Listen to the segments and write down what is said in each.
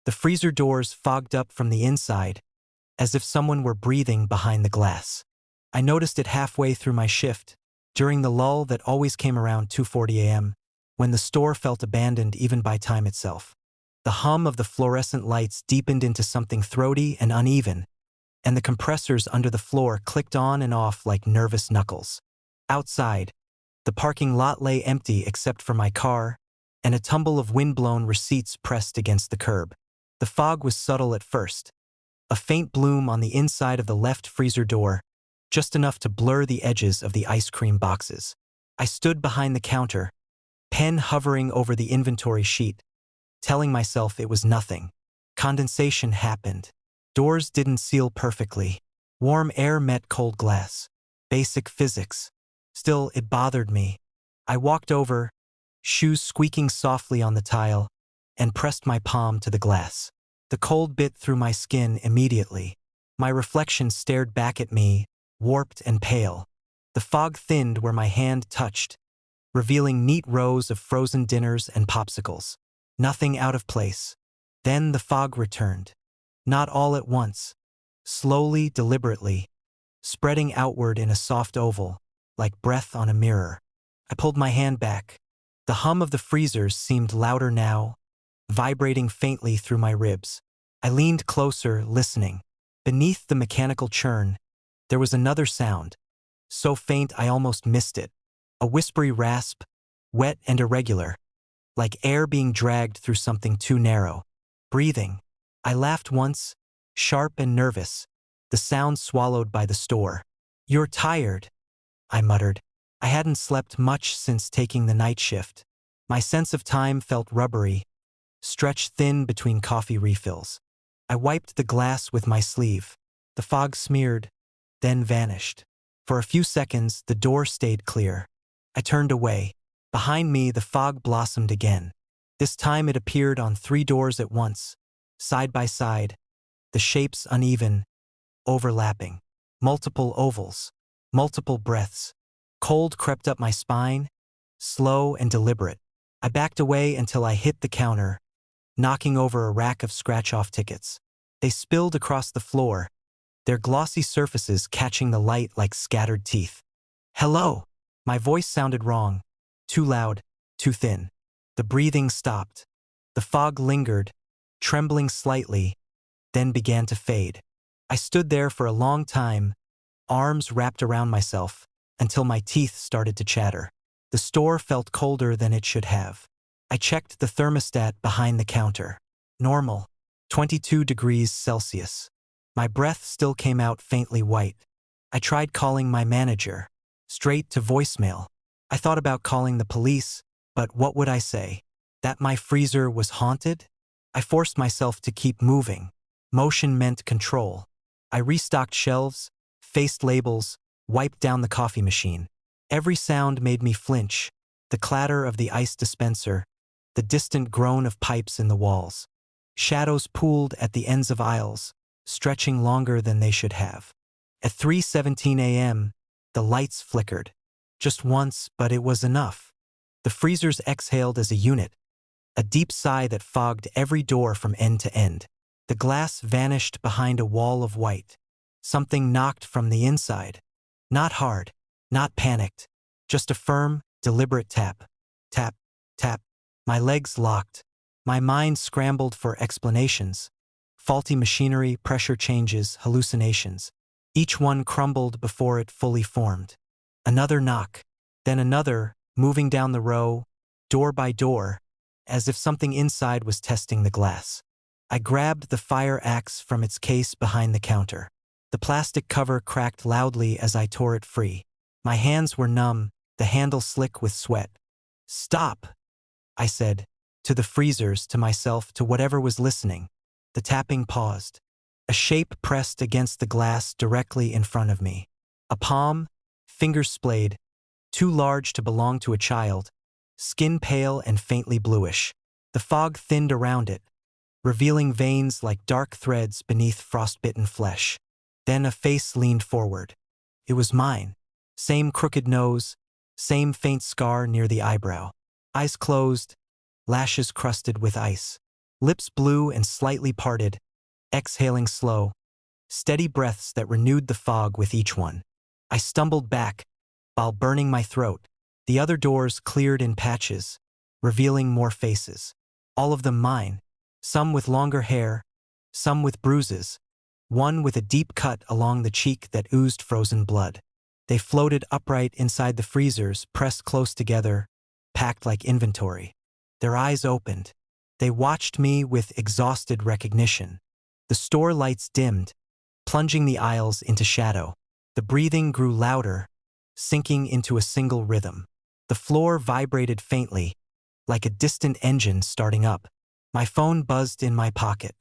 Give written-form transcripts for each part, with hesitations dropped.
The freezer doors fogged up from the inside, as if someone were breathing behind the glass. I noticed it halfway through my shift, during the lull that always came around 2:40 a.m., when the store felt abandoned even by time itself. The hum of the fluorescent lights deepened into something throaty and uneven, and the compressors under the floor clicked on and off like nervous knuckles. Outside, the parking lot lay empty except for my car, and a tumble of wind-blown receipts pressed against the curb. The fog was subtle at first, a faint bloom on the inside of the left freezer door, just enough to blur the edges of the ice cream boxes. I stood behind the counter, pen hovering over the inventory sheet, telling myself it was nothing. Condensation happened. Doors didn't seal perfectly. Warm air met cold glass. Basic physics. Still, it bothered me. I walked over, shoes squeaking softly on the tile, and pressed my palm to the glass. The cold bit through my skin immediately. My reflection stared back at me, warped and pale. The fog thinned where my hand touched, revealing neat rows of frozen dinners and popsicles. Nothing out of place. Then the fog returned. Not all at once. Slowly, deliberately, spreading outward in a soft oval, like breath on a mirror. I pulled my hand back. The hum of the freezers seemed louder now, vibrating faintly through my ribs. I leaned closer, listening. Beneath the mechanical churn, there was another sound, so faint I almost missed it. A whispery rasp, wet and irregular, like air being dragged through something too narrow. Breathing. I laughed once, sharp and nervous, the sound swallowed by the store. "You're tired," I muttered. I hadn't slept much since taking the night shift. My sense of time felt rubbery, stretched thin between coffee refills. I wiped the glass with my sleeve. The fog smeared, then vanished. For a few seconds, the door stayed clear. I turned away. Behind me, the fog blossomed again. This time it appeared on 3 doors at once, side by side, the shapes uneven, overlapping. Multiple ovals, multiple breaths. Cold crept up my spine, slow and deliberate. I backed away until I hit the counter, knocking over a rack of scratch-off tickets. They spilled across the floor, their glossy surfaces catching the light like scattered teeth. "Hello!" My voice sounded wrong, too loud, too thin. The breathing stopped. The fog lingered, trembling slightly, then began to fade. I stood there for a long time, arms wrapped around myself, until my teeth started to chatter. The store felt colder than it should have. I checked the thermostat behind the counter. Normal, 22 degrees Celsius. My breath still came out faintly white. I tried calling my manager, straight to voicemail. I thought about calling the police, but what would I say? That my freezer was haunted? I forced myself to keep moving. Motion meant control. I restocked shelves, faced labels, wiped down the coffee machine. Every sound made me flinch. The clatter of the ice dispenser, the distant groan of pipes in the walls. Shadows pooled at the ends of aisles, stretching longer than they should have. At 3:17 a.m., the lights flickered. Just once, but it was enough. The freezers exhaled as a unit, a deep sigh that fogged every door from end to end. The glass vanished behind a wall of white. Something knocked from the inside. Not hard, not panicked, just a firm, deliberate tap. Tap, tap. My legs locked. My mind scrambled for explanations. Faulty machinery, pressure changes, hallucinations. Each one crumbled before it fully formed. Another knock, then another, moving down the row, door by door, as if something inside was testing the glass. I grabbed the fire axe from its case behind the counter. The plastic cover cracked loudly as I tore it free. My hands were numb, the handle slick with sweat. "Stop," I said, to the freezers, to myself, to whatever was listening. The tapping paused. A shape pressed against the glass directly in front of me. A palm, fingers splayed, too large to belong to a child, skin pale and faintly bluish. The fog thinned around it, revealing veins like dark threads beneath frostbitten flesh. Then a face leaned forward. It was mine. Same crooked nose, same faint scar near the eyebrow. Eyes closed, lashes crusted with ice. lips blue and slightly parted, exhaling slow, steady breaths that renewed the fog with each one. I stumbled back, while burning my throat. The other doors cleared in patches, revealing more faces. All of them mine, some with longer hair, some with bruises, one with a deep cut along the cheek that oozed frozen blood. They floated upright inside the freezers, pressed close together, packed like inventory. Their eyes opened. They watched me with exhausted recognition. The store lights dimmed, plunging the aisles into shadow. The breathing grew louder, sinking into a single rhythm. The floor vibrated faintly, like a distant engine starting up. My phone buzzed in my pocket.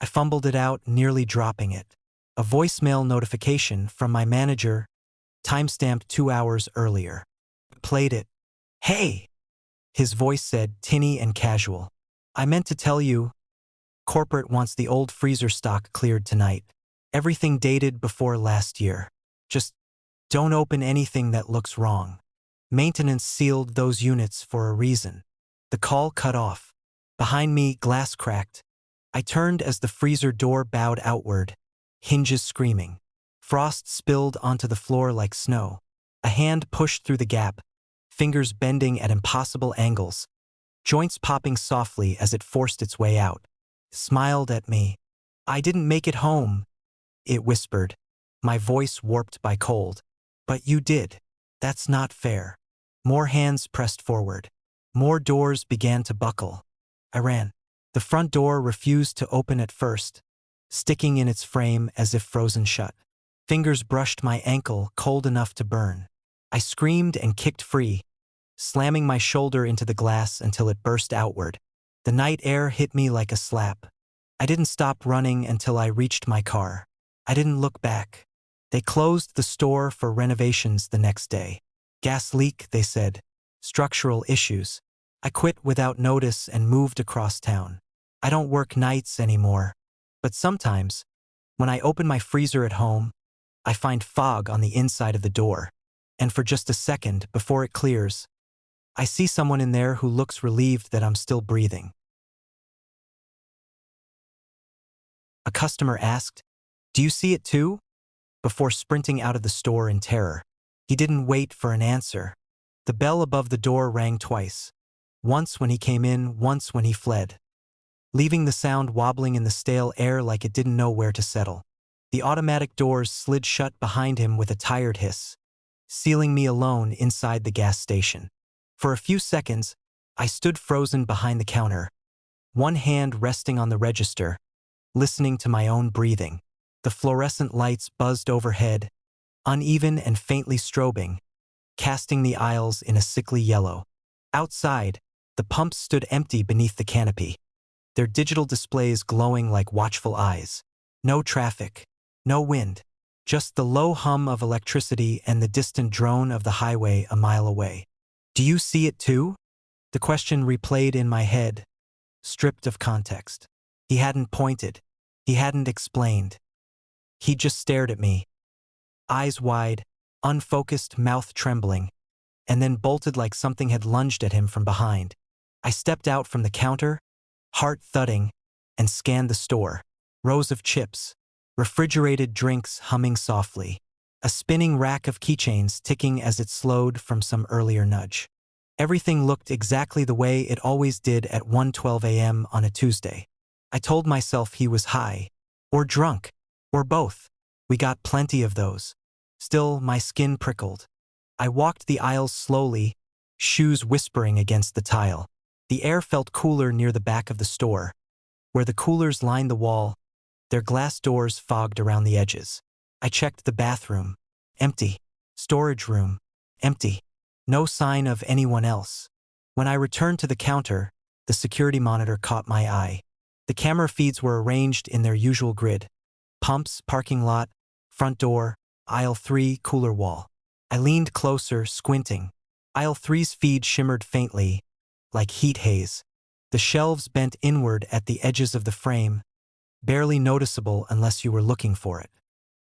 I fumbled it out, nearly dropping it. A voicemail notification from my manager, timestamped 2 hours earlier. Played it. "Hey!" His voice said, tinny and casual. "I meant to tell you, corporate wants the old freezer stock cleared tonight. Everything dated before last year. Just don't open anything that looks wrong. Maintenance sealed those units for a reason." The call cut off. Behind me, glass cracked. I turned as the freezer door bowed outward, hinges screaming. Frost spilled onto the floor like snow. A hand pushed through the gap, fingers bending at impossible angles, joints popping softly as it forced its way out. Smiled at me. "I didn't make it home," it whispered, my voice warped by cold. "But you did. That's not fair." More hands pressed forward. More doors began to buckle. I ran. The front door refused to open at first, sticking in its frame as if frozen shut. Fingers brushed my ankle, cold enough to burn. I screamed and kicked free, slamming my shoulder into the glass until it burst outward. The night air hit me like a slap. I didn't stop running until I reached my car. I didn't look back. They closed the store for renovations the next day. "Gas leak," they said. "Structural issues." I quit without notice and moved across town. I don't work nights anymore. But sometimes, when I open my freezer at home, I find fog on the inside of the door. And for just a second, before it clears, I see someone in there who looks relieved that I'm still breathing. A customer asked, "Do you see it too?" before sprinting out of the store in terror. He didn't wait for an answer. The bell above the door rang twice. Once when he came in, once when he fled, leaving the sound wobbling in the stale air like it didn't know where to settle. The automatic doors slid shut behind him with a tired hiss, sealing me alone inside the gas station. For a few seconds, I stood frozen behind the counter, one hand resting on the register, listening to my own breathing. The fluorescent lights buzzed overhead, uneven and faintly strobing, casting the aisles in a sickly yellow. Outside, the pumps stood empty beneath the canopy, their digital displays glowing like watchful eyes. No traffic, no wind, just the low hum of electricity and the distant drone of the highway a mile away. "Do you see it too?" The question replayed in my head, stripped of context. He hadn't pointed. He hadn't explained. He just stared at me, eyes wide, unfocused, mouth trembling, and then bolted like something had lunged at him from behind. I stepped out from the counter, heart thudding, and scanned the store. Rows of chips, refrigerated drinks humming softly, a spinning rack of keychains ticking as it slowed from some earlier nudge. Everything looked exactly the way it always did at 1:12 a.m. on a Tuesday. I told myself he was high, or drunk, or both. We got plenty of those. Still, my skin prickled. I walked the aisles slowly, shoes whispering against the tile. The air felt cooler near the back of the store, where the coolers lined the wall, their glass doors fogged around the edges. I checked the bathroom. Empty. Storage room. Empty. No sign of anyone else. When I returned to the counter, the security monitor caught my eye. The camera feeds were arranged in their usual grid. Pumps, parking lot, front door, aisle 3, cooler wall. I leaned closer, squinting. Aisle 3's feed shimmered faintly, like heat haze. The shelves bent inward at the edges of the frame, barely noticeable unless you were looking for it.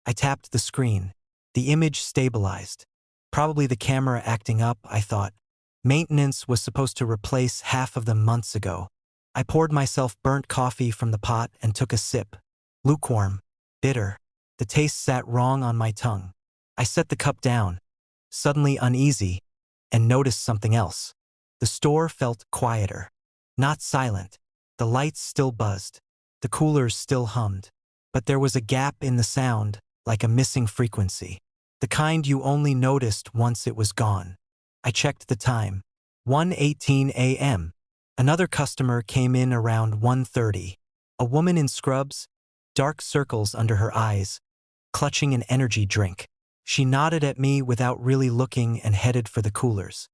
I tapped the screen. The image stabilized. Probably the camera acting up, I thought. Maintenance was supposed to replace half of them months ago. I poured myself burnt coffee from the pot and took a sip. Lukewarm. Bitter. The taste sat wrong on my tongue. I set the cup down, suddenly uneasy, and noticed something else. The store felt quieter. Not silent. The lights still buzzed. The coolers still hummed. But there was a gap in the sound, like a missing frequency. The kind you only noticed once it was gone. I checked the time. 1:18 a.m. Another customer came in around 1:30. A woman in scrubs, dark circles under her eyes, clutching an energy drink. She nodded at me without really looking and headed for the coolers.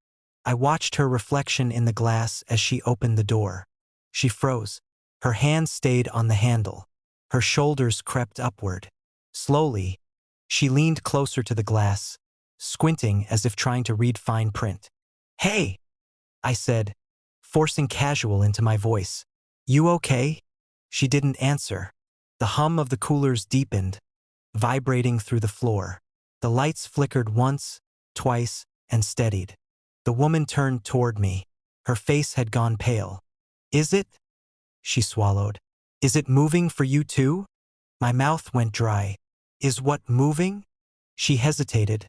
I watched her reflection in the glass as she opened the door. She froze. Her hand stayed on the handle. Her shoulders crept upward. Slowly, she leaned closer to the glass, squinting as if trying to read fine print. "Hey," I said, forcing casual into my voice. "You okay?" She didn't answer. The hum of the coolers deepened, vibrating through the floor. The lights flickered once, twice, and steadied. The woman turned toward me. Her face had gone pale. "Is it?" She swallowed. "Is it moving for you too?" My mouth went dry. "Is what moving?" She hesitated,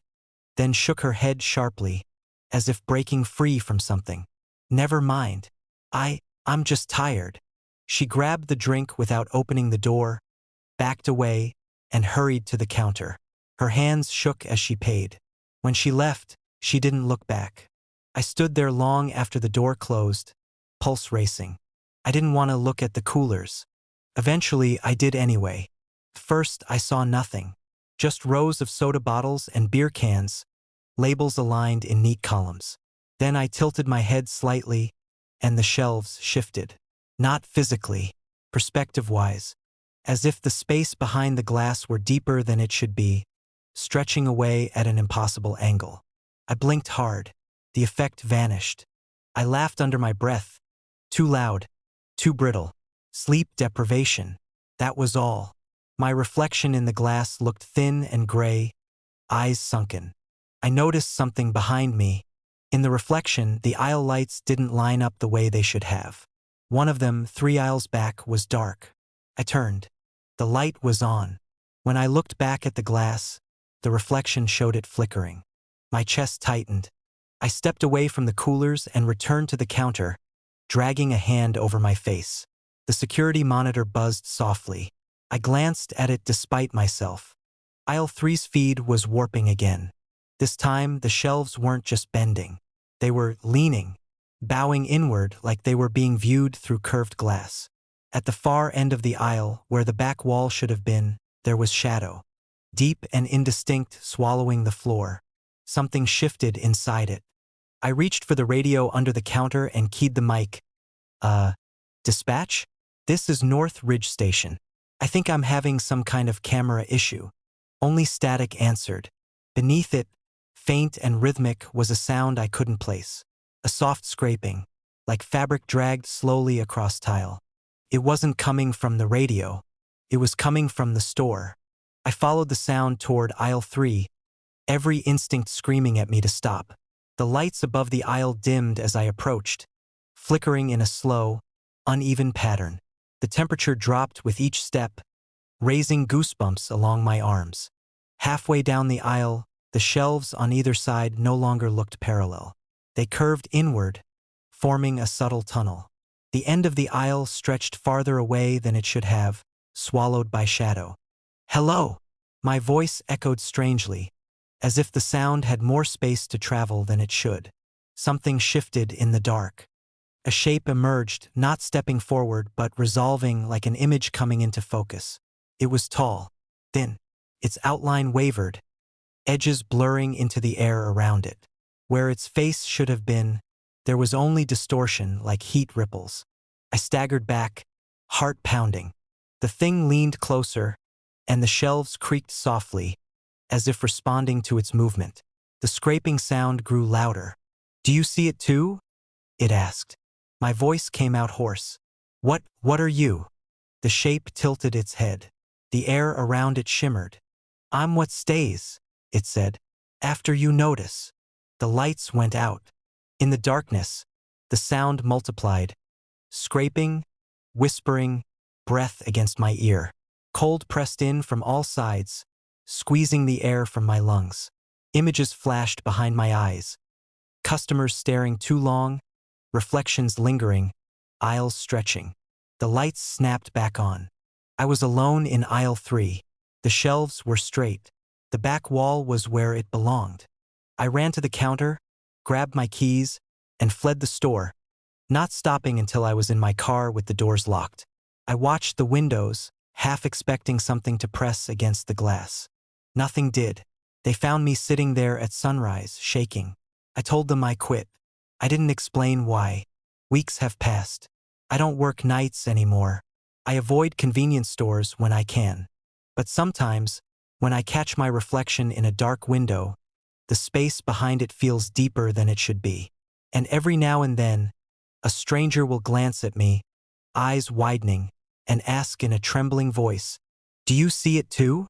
then shook her head sharply, as if breaking free from something. "Never mind. I'm just tired." She grabbed the drink without opening the door, backed away, and hurried to the counter. Her hands shook as she paid. When she left, she didn't look back. I stood there long after the door closed, pulse racing. I didn't want to look at the coolers. Eventually, I did anyway. First, I saw nothing. Just rows of soda bottles and beer cans, labels aligned in neat columns. Then I tilted my head slightly, and the shelves shifted. Not physically, perspective-wise, as if the space behind the glass were deeper than it should be, stretching away at an impossible angle. I blinked hard. The effect vanished. I laughed under my breath. Too loud. Too brittle. Sleep deprivation. That was all. My reflection in the glass looked thin and gray, eyes sunken. I noticed something behind me. In the reflection, the aisle lights didn't line up the way they should have. One of them, 3 aisles back, was dark. I turned. The light was on. When I looked back at the glass, the reflection showed it flickering. My chest tightened. I stepped away from the coolers and returned to the counter, dragging a hand over my face. The security monitor buzzed softly. I glanced at it despite myself. Aisle 3's feed was warping again. This time, the shelves weren't just bending. They were leaning, bowing inward like they were being viewed through curved glass. At the far end of the aisle, where the back wall should have been, there was shadow. Deep and indistinct, swallowing the floor. Something shifted inside it. I reached for the radio under the counter and keyed the mic. Dispatch? This is North Ridge Station. I think I'm having some kind of camera issue." Only static answered. Beneath it, faint and rhythmic, was a sound I couldn't place. A soft scraping, like fabric dragged slowly across tile. It wasn't coming from the radio. It was coming from the store. I followed the sound toward aisle 3, every instinct screaming at me to stop. The lights above the aisle dimmed as I approached, flickering in a slow, uneven pattern. The temperature dropped with each step, raising goosebumps along my arms. Halfway down the aisle, the shelves on either side no longer looked parallel. They curved inward, forming a subtle tunnel. The end of the aisle stretched farther away than it should have, swallowed by shadow. "Hello!" My voice echoed strangely, as if the sound had more space to travel than it should. Something shifted in the dark. A shape emerged, not stepping forward but resolving like an image coming into focus. It was tall, thin. Its outline wavered, edges blurring into the air around it. Where its face should have been, there was only distortion like heat ripples. I staggered back, heart pounding. The thing leaned closer, and the shelves creaked softly, as if responding to its movement. The scraping sound grew louder. "Do you see it too?" it asked. My voice came out hoarse. What are you?" The shape tilted its head. The air around it shimmered. "I'm what stays," it said, "after you notice." The lights went out. In the darkness, the sound multiplied, scraping, whispering, breath against my ear. Cold pressed in from all sides, squeezing the air from my lungs. Images flashed behind my eyes. Customers staring too long, reflections lingering, aisles stretching. The lights snapped back on. I was alone in aisle 3. The shelves were straight. The back wall was where it belonged. I ran to the counter, grabbed my keys, and fled the store, not stopping until I was in my car with the doors locked. I watched the windows, half expecting something to press against the glass. Nothing did. They found me sitting there at sunrise, shaking. I told them I quit. I didn't explain why. Weeks have passed. I don't work nights anymore. I avoid convenience stores when I can. But sometimes, when I catch my reflection in a dark window, the space behind it feels deeper than it should be. And every now and then, a stranger will glance at me, eyes widening, and ask in a trembling voice, "Do you see it too?"